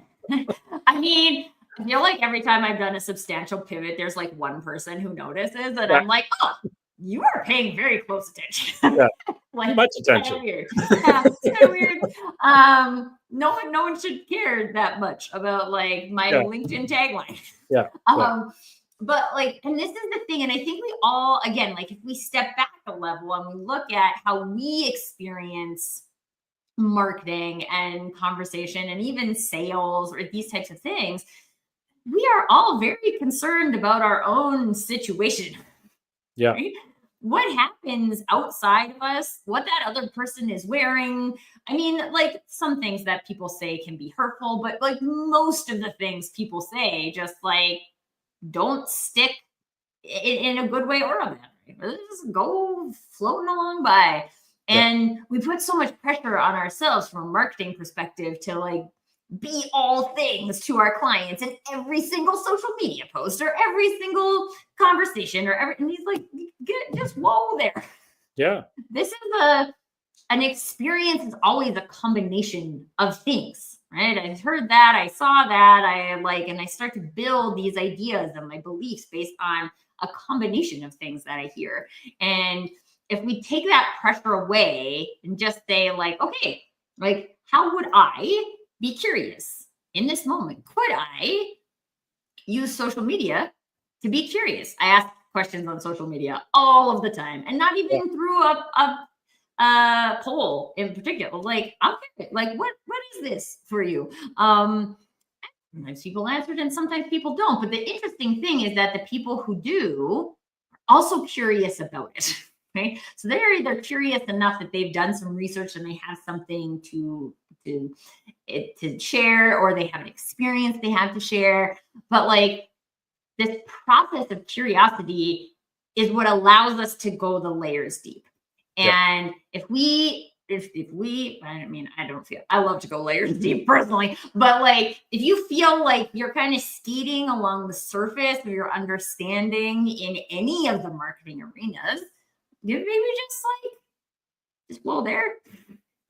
I mean, I feel like every time I've done a substantial pivot, there's like one person who notices, and Yeah, I'm like, oh, you are paying very close attention. yeah, too Like much it's kind of attention. weird. Yeah, it's kind of weird. No one should care that much about like my Yeah, LinkedIn tagline. yeah, yeah, um, but like, and this is the thing, and I think we all, again, like if we step back a level and we look at how we experience marketing and conversation and even sales or these types of things, we are all very concerned about our own situation, yeah. right? What happens outside of us, what that other person is wearing. I mean, like some things that people say can be hurtful, but like most of the things people say, just like don't stick in a good way or a bad way. Let's just go floating along by. And we put so much pressure on ourselves from a marketing perspective to like be all things to our clients in every single social media post or every single conversation and he's like, just whoa there. Yeah. This is an experience is always a combination of things, right? I heard that, I saw that, and I start to build these ideas and my beliefs based on a combination of things that I hear. And if we take that pressure away and just say like, okay, like how would I be curious in this moment? Could I use social media to be curious? I ask questions on social media all of the time, and not even through a poll in particular. Like, I'm like, what is this for you? Sometimes people answered, and sometimes people don't. But the interesting thing is that the people who do are also curious about it. Right? So they're either curious enough that they've done some research and they have something to share, or they have an experience they have to share. But like this process of curiosity is what allows us to go the layers deep. And if we, I mean, I love to go layers deep personally, but like if you feel like you're kind of skating along the surface of your understanding in any of the marketing arenas, you maybe just go there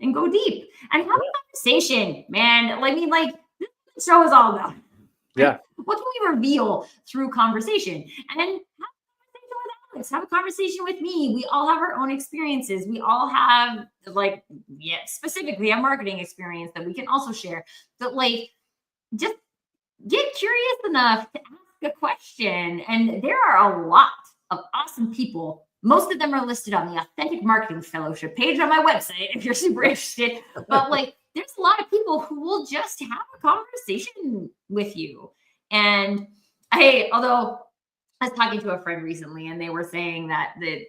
and go deep and have a conversation, man. I mean, like this show is all about. Yeah. What can we reveal through conversation? And have a conversation with me. We all have our own experiences. We all have like, specifically a marketing experience that we can also share. But like, just get curious enough to ask a question. And there are a lot of awesome people. Most of them are listed on the Authentic Marketing Fellowship page on my website if you're super interested. But like, there's a lot of people who will just have a conversation with you. And although I was talking to a friend recently, and they were saying that they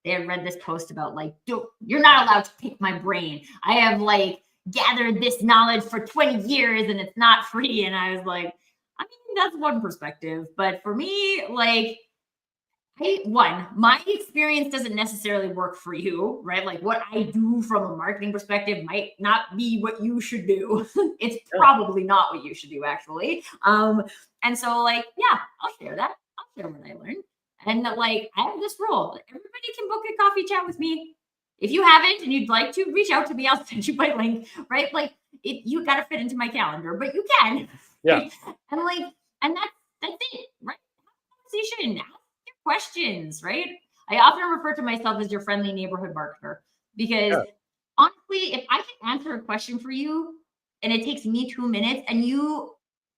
had read this post about like, you're not allowed to pick my brain. I have like gathered this knowledge for 20 years and it's not free. And I was like, I mean, that's one perspective. But for me, like, my experience doesn't necessarily work for you, right? Like what I do from a marketing perspective might not be what you should do. It's probably not what you should do, actually. And so like, yeah, I'll share that. I'll share what I learned. And like, I have this rule. Everybody can book a coffee chat with me. If you haven't and you'd like to, reach out to me. I'll send you my link, right? Like you got to fit into my calendar, but you can. Yeah. And like, and that's it, right? Conversation, ask your questions, right? I often refer to myself as your friendly neighborhood marketer because honestly, if I can answer a question for you and it takes me 2 minutes and you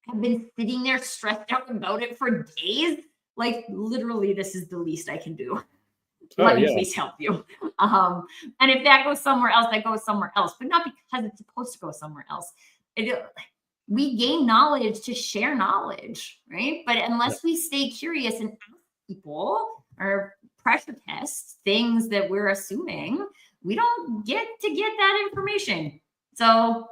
have been sitting there stressed out about it for days, like literally this is the least I can do. Let me please help you. And if that goes somewhere else, that goes somewhere else, but not because it's supposed to go somewhere else. We gain knowledge to share knowledge, right? But unless we stay curious and ask people or pressure test things that we're assuming, we don't get to get that information. So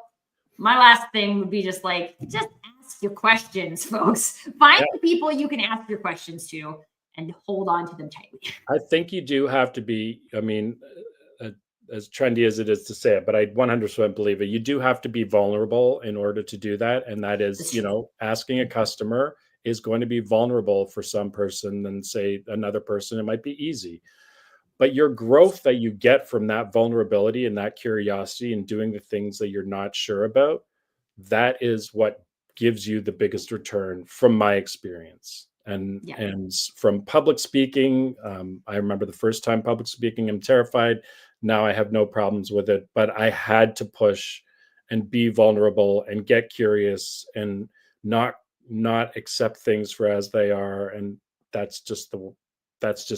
my last thing would be just ask your questions, folks. Find the people you can ask your questions to and hold on to them tightly. I think you do have to be, I mean, as trendy as it is to say it, but I 100% believe it. You do have to be vulnerable in order to do that. And that is, asking a customer is going to be vulnerable for some person than say another person. It might be easy. But your growth that you get from that vulnerability and that curiosity and doing the things that you're not sure about, that is what gives you the biggest return from my experience. And from public speaking, I remember the first time public speaking, I'm terrified. Now I have no problems with it, but I had to push and be vulnerable and get curious and not accept things for as they are. And that's just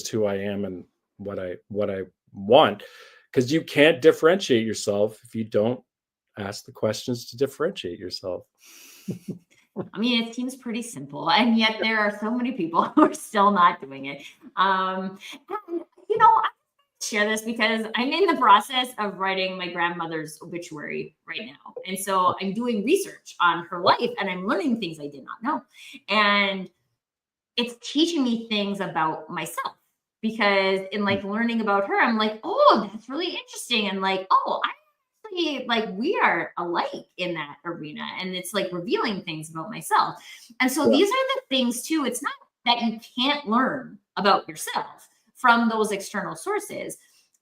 who I am and what I want. Because you can't differentiate yourself if you don't ask the questions to differentiate yourself. I mean, it seems pretty simple, and yet there are so many people who are still not doing it. And, I share this because I'm in the process of writing my grandmother's obituary right now. And so I'm doing research on her life and I'm learning things I did not know. And it's teaching me things about myself, because in like learning about her, I'm like, oh, that's really interesting. And like, oh, I actually like we are alike in that arena. And it's like revealing things about myself. And so Yeah. these are the things too. It's not that you can't learn about yourself from those external sources.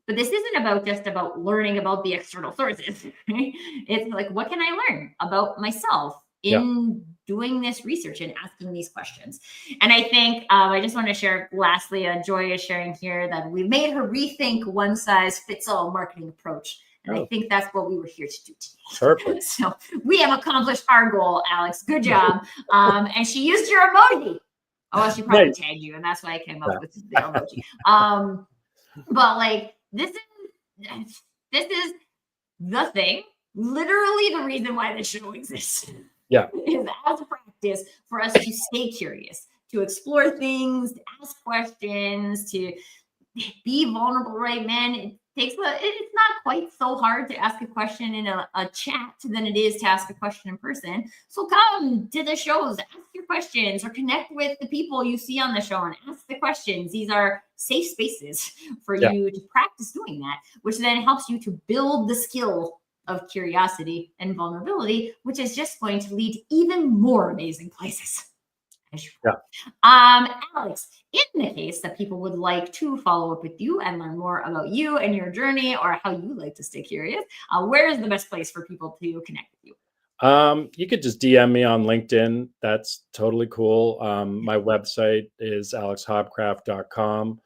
But this isn't about just about learning about the external sources. Right? It's like, what can I learn about myself Yeah. in doing this research and asking these questions? And I think I just want to share, lastly, Joy is sharing here that we made her rethink one size fits all marketing approach. And I Oh, think that's what we were here to do today. perfect. So we have accomplished our goal, Alex. Good job. And she used your emoji. Oh, well, she probably Nice. tagged you, and that's why I came Yeah. up with the emoji. But like this is the thing, literally the reason why the show exists. Yeah. Is as a practice for us to stay curious, to explore things, to ask questions, to be vulnerable, right, man? It's not quite so hard to ask a question in a chat than it is to ask a question in person. So come to the shows, ask your questions, or connect with the people you see on the show and ask the questions. These are safe spaces for Yeah. you to practice doing that, which then helps you to build the skill of curiosity and vulnerability, which is just going to lead to even more amazing places. Yeah. Alex, in the case that people would like to follow up with you and learn more about you and your journey, or how you like to stay curious, where is the best place for people to connect with you? You could just DM me on LinkedIn. That's totally cool. My website is alexhobcraft.com.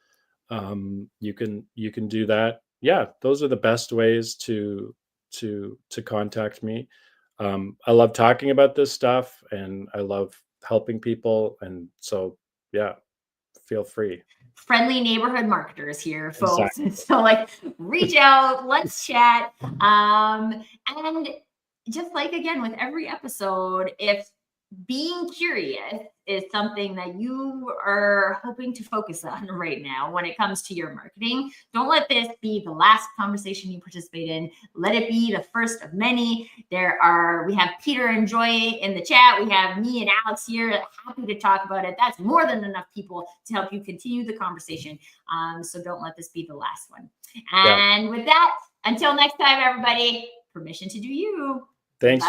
You can do that. Yeah, those are the best ways to contact me. I love talking about this stuff, and I love helping people, and so yeah, feel free. Friendly neighborhood marketers here, folks. Exactly. So like reach out, let's chat. And just like again with every episode, if being curious is something that you are hoping to focus on right now when it comes to your marketing, don't let this be the last conversation you participate in. Let it be the first of many. We have Peter and Joy in the chat. We have me and Alex here, happy to talk about it. That's more than enough people to help you continue the conversation. So don't let this be the last one. Yeah. And with that, until next time, everybody, permission to do you. Thanks.